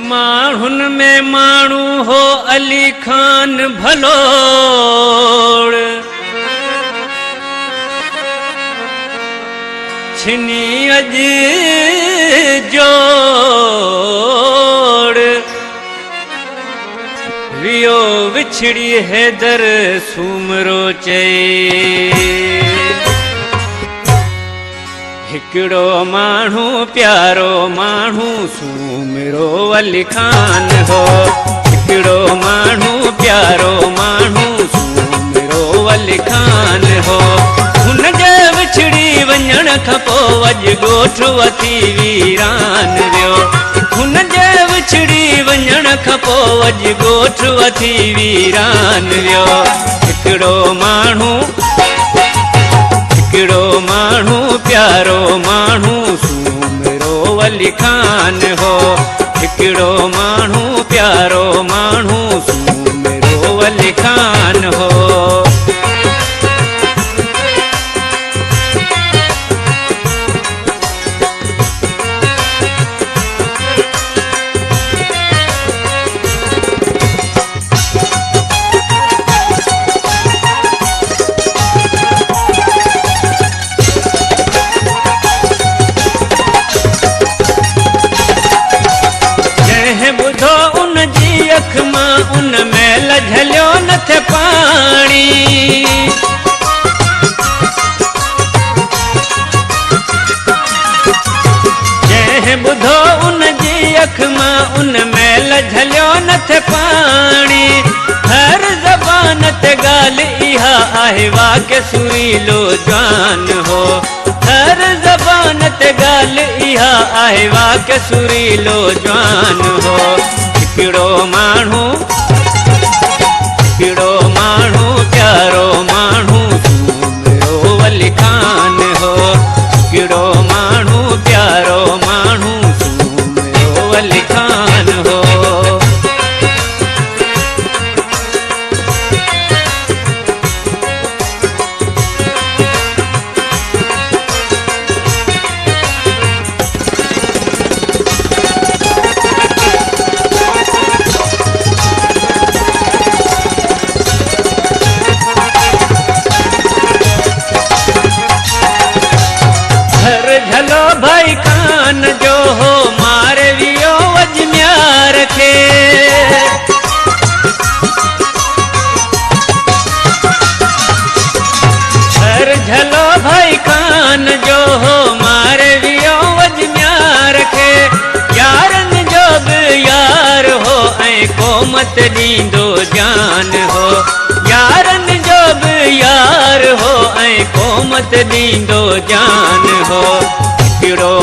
माण्हुन में माण्हू हो अली खान भलोड़, छिनी अज जोड़। वियो विछड़ी हैदर सूमरो चई, हिकड़ो माण्हू प्यारो माण्हू सूमरो अली खान हो। हिकड़ो माण्हू प्यारो माण्हू सूमरो अली खान हो। हुन जे विछड़ी वञण खां पोइ अॼु ॻोठ वठी वीरान वियो। हुन जे विछड़ी वञण खां पोइ अॼु ॻोठ वठी वीरान वियो। हिकड़ो माण्हू प्यारो माण्हू सूमरो अली खान हो। हिकड़ो माण्हू प्यारो माण्हू सूमरो अली खान हो। अख मां उन मैल झलियो न थे पानी, जंहिं ॿुधो उन जी अख मां उन मैल झलियो न थे पानी। हर ज़बान ते ॻाल्हि इहा आहे वाके सुरीलो जवान हो। हर ज़बान ते ॻाल्हि इहा आहे वाके सुरीलो जवान हो। हिकड़ो माण्हू प्यारो माण्हू सूमरो अली खान हो। हिकड़ो माण्हू प्यारो माण्हू सूमरो अली खान हो। झलो भाई खान जो हो मारे वियो अजम्यार खे। हर झलो भाई खान जो हो मारे वियो अजम्यार खे। यारन जो बि यार हो ऐं क़ौमत ॾींदो जान हो। यारन जो बि यार हो ऐं क़ौमत ॾींदो जान हो। हिकड़ो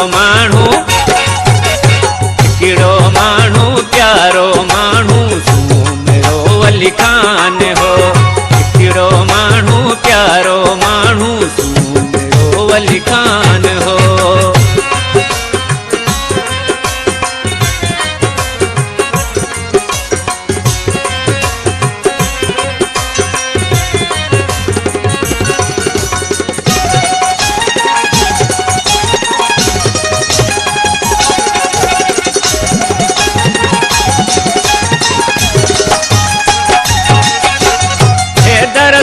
माण्हू प्यारो माण्हू सूमरो अली खान हो। हिकड़ो माण्हू प्यारो माण्हू सूमरो अली खान हो।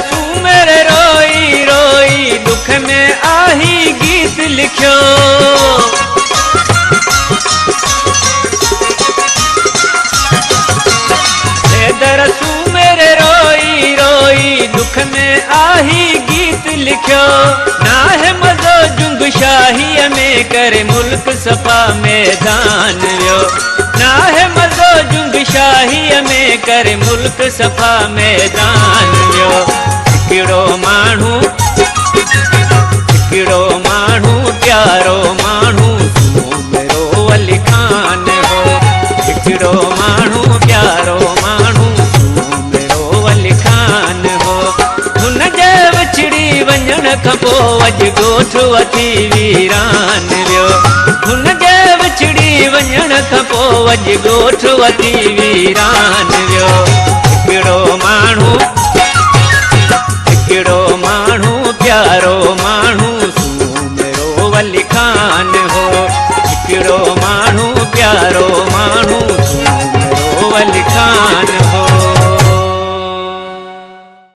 सूमरे रोई रोई दुख में आही गीत लिखियो। हैदर सूमरे रोई रोई दुख में आही गीत लिखियो। ना है मज़ो जुंग शाहीअ में करे मुल्क सफ़ा मैदान वियो। ना है मज़ो जुंग शाहीअ में करे मुल्क सफ़ा मैदान वियो। हिकड़ो माण्हू प्यारो माण्हू सूमरो अली खान हो। हिकड़ो माण्हू प्यारो माण्हू सूमरो अली खान हो। हुन जे विछड़ी वञण खां पोइ अॼु ॻोठ वठी वीरान वियो। हुन जे विछड़ी वञण खां पोइ अॼु ॻोठ वठी वीरान वियो। हिकड़ो माण्हू प्यारो माण्हू